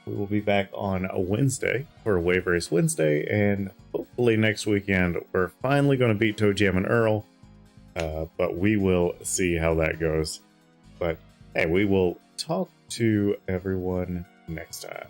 We will be back on a Wednesday for Wave Race Wednesday, and hopefully next weekend we're finally going to beat Toe Jam and Earl. But we will see how that goes. But hey, we will talk to everyone next time.